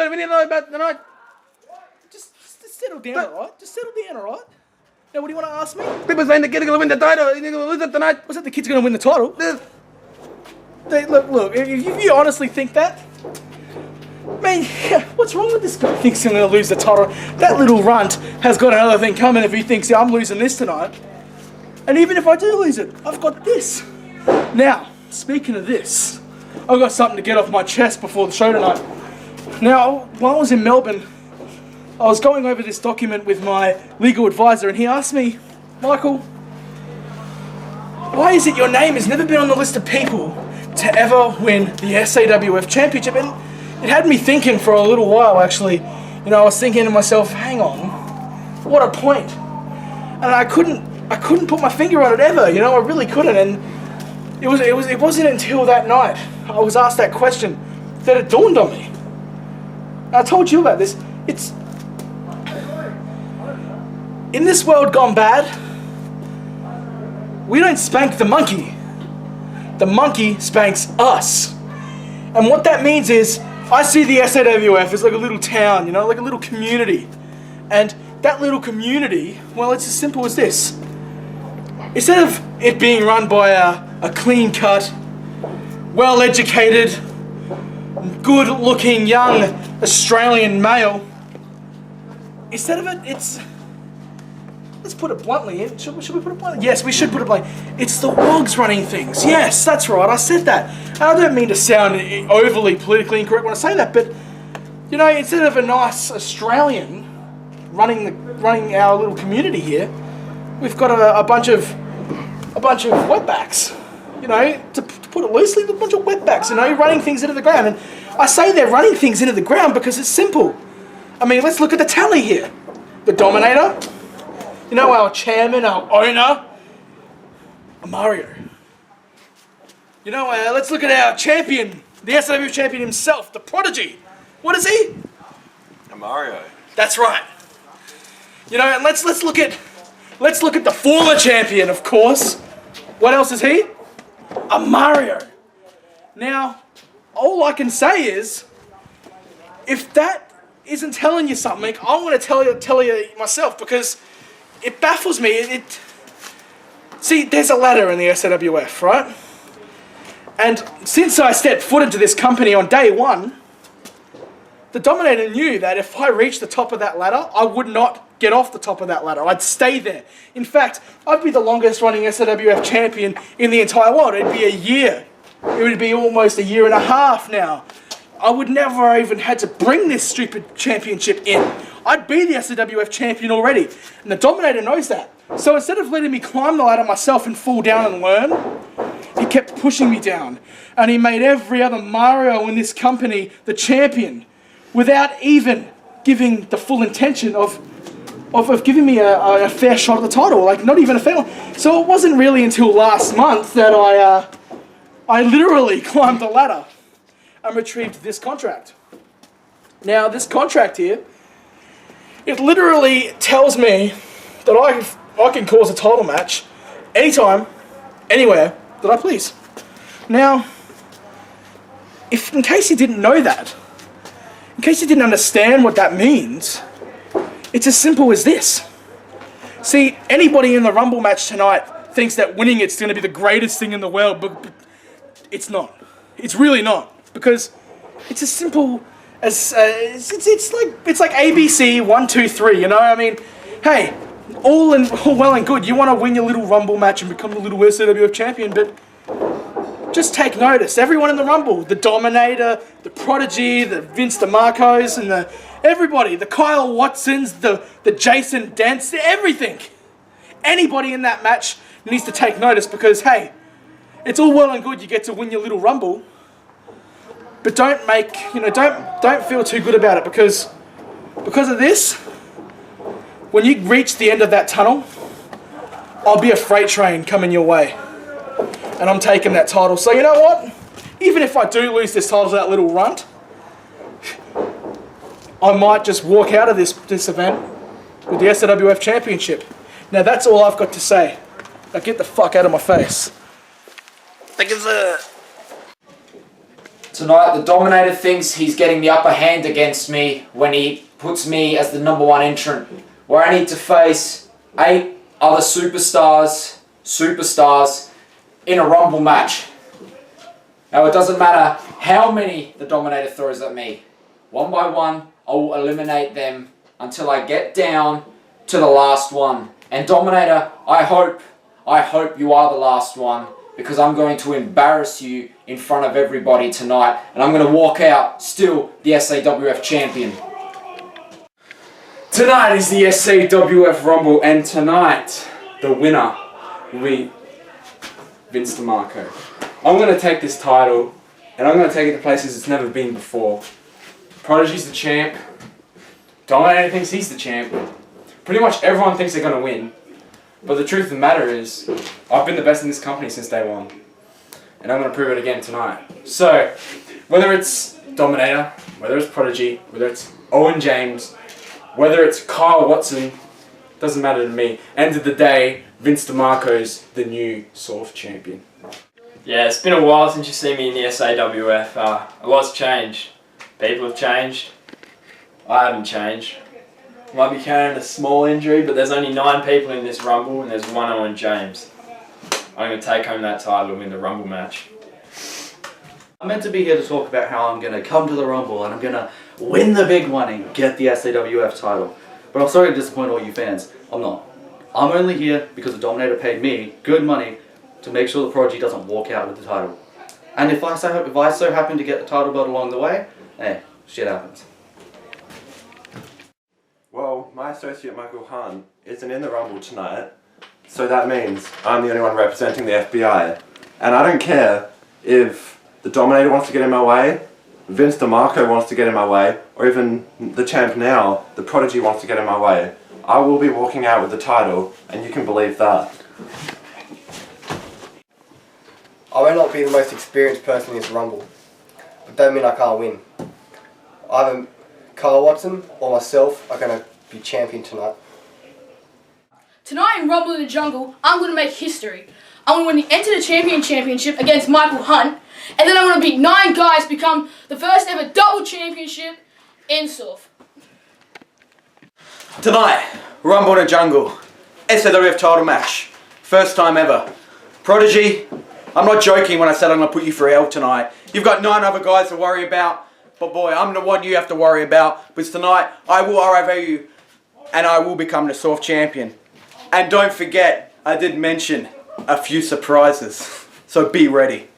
don't we need to know about tonight? Just settle down, alright? Just settle down, alright? Now, what do you want to ask me? People saying the kid's gonna win the title. He's gonna lose it tonight. Was that the kid's going to win the title? Yes. Look, if you honestly think that, man, what's wrong with this guy? Thinks he's going to lose the title. That little runt has got another thing coming if he thinks, yeah, I'm losing this tonight. And even if I do lose it, I've got this. Now, speaking of this, I've got something to get off my chest before the show tonight. Now, while I was in Melbourne, I was going over this document with my legal advisor, and he asked me, Michael, why is it your name has never been on the list of people to ever win the SAWF Championship? And it had me thinking for a little while, actually. You know, I was thinking to myself, hang on, what a point. And I couldn't put my finger on it ever, you know, I really couldn't. And it wasn't until that night I was asked that question that it dawned on me. I told you about this. It's in this world gone bad, we don't spank the monkey. The monkey spanks us. And what that means is, I see the SAWF as like a little town, you know, like a little community. And that little community, well, it's as simple as this. Instead of it being run by a clean-cut, well-educated, good-looking young Australian male, instead of it's... Let's put it bluntly. Should we put it bluntly? Yes, we should put it bluntly. It's the wogs running things. Yes, that's right. I said that. And I don't mean to sound overly politically incorrect when I say that, but you know, instead of a nice Australian running our little community here, we've got a bunch of wetbacks. You know, to put it loosely, a bunch of wetbacks. You know, running things into the ground. And I say they're running things into the ground because it's simple. I mean, let's look at the tally here. The Dominator. You know, our chairman, our owner, Mario. You know, let's look at our champion, the SAWF champion himself, the Prodigy. What is he? A Mario. That's right. You know, and let's look at the former champion, of course. What else is he? A Mario. Now, all I can say is, if that isn't telling you something, I want to tell you myself, because it baffles me. See, there's a ladder in the SAWF, right? And since I stepped foot into this company on day one, the Dominator knew that if I reached the top of that ladder, I would not get off the top of that ladder. I'd stay there. In fact, I'd be the longest running SAWF champion in the entire world. It'd be a year. It would be almost a year and a half now. I would never even had to bring this stupid championship in. I'd be the SAWF champion already. And the Dominator knows that. So instead of letting me climb the ladder myself and fall down and learn, he kept pushing me down. And he made every other Mario in this company the champion without even giving the full intention of giving me a fair shot at the title. Like, not even a fair one. So it wasn't really until last month that I literally climbed the ladder and retrieved this contract. Now, this contract here, it literally tells me that I can cause a title match anytime, anywhere that I please. Now, in case you didn't know that, in case you didn't understand what that means, it's as simple as this. See, anybody in the Rumble match tonight thinks that winning it's going to be the greatest thing in the world, but it's not. It's really not. Because it's as simple as it's like ABC 1, 2, 3. You know, I mean, hey, all well and good. You want to win your little Rumble match and become the little SAWF champion, but just take notice. Everyone in the Rumble, the Dominator, the Prodigy, the Vince DeMarcos, and everybody, the Kyle Watsons, the Jason Dents, everything. Anybody in that match needs to take notice because, hey, it's all well and good you get to win your little Rumble, but don't feel too good about it because of this, when you reach the end of that tunnel, I'll be a freight train coming your way. And I'm taking that title. So you know what? Even if I do lose this title to that little runt, I might just walk out of this event with the SAWF Championship. Now that's all I've got to say. Now get the fuck out of my face. Thank you, sir. Tonight, the Dominator thinks he's getting the upper hand against me when he puts me as the number 1 entrant, where I need to face 8 other superstars in a Rumble match. Now, it doesn't matter how many the Dominator throws at me. One by one, I will eliminate them until I get down to the last one. And Dominator, I hope you are the last one, because I'm going to embarrass you in front of everybody tonight, and I'm going to walk out still the SAWF champion. Tonight is the SAWF Rumble, and tonight the winner will be Vince DeMarco. I'm going to take this title, and I'm going to take it to places it's never been before. Prodigy's the champ. Dominator thinks he's the champ. Pretty much everyone thinks they're going to win. But the truth of the matter is, I've been the best in this company since day one. And I'm going to prove it again tonight. So, whether it's Dominator, whether it's Prodigy, whether it's Owen James, whether it's Kyle Watson, doesn't matter to me. End of the day, Vince DeMarco's the new Sawf champion. Yeah, it's been a while since you've seen me in the SAWF. A lot's changed. People have changed. I haven't changed. Might be carrying a small injury, but there's only 9 people in this Rumble, and there's 1 Owen James. I'm going to take home that title and win the Rumble match. I'm meant to be here to talk about how I'm going to come to the Rumble and I'm going to win the big one and get the SAWF title. But I'm sorry to disappoint all you fans. I'm not. I'm only here because the Dominator paid me good money to make sure the Prodigy doesn't walk out with the title. And if I so happen to get the title belt along the way, hey, shit happens. Well, my associate Michael Hunt isn't in the Rumble tonight, so that means I'm the only one representing the FBI. And I don't care if the Dominator wants to get in my way, Vince DeMarco wants to get in my way, or even the champ now, the Prodigy, wants to get in my way. I will be walking out with the title, and you can believe that. I may not be the most experienced person in this Rumble, but don't mean I can't win. Either Kyle Watson or myself are going to be champion tonight. Tonight in Rumble in the Jungle, I'm going to make history. I'm going to win the Enter the Champion Championship against Michael Hunt, and then I'm going to beat 9 guys to become the first ever double championship in Sawf. Tonight, Rumble in the Jungle, SAWF title match, first time ever. Prodigy, I'm not joking when I said I'm going to put you through hell tonight. You've got 9 other guys to worry about, but boy, I'm the one you have to worry about, because tonight I will RIV you and I will become the Sawf champion. And don't forget, I did mention a few surprises, so be ready.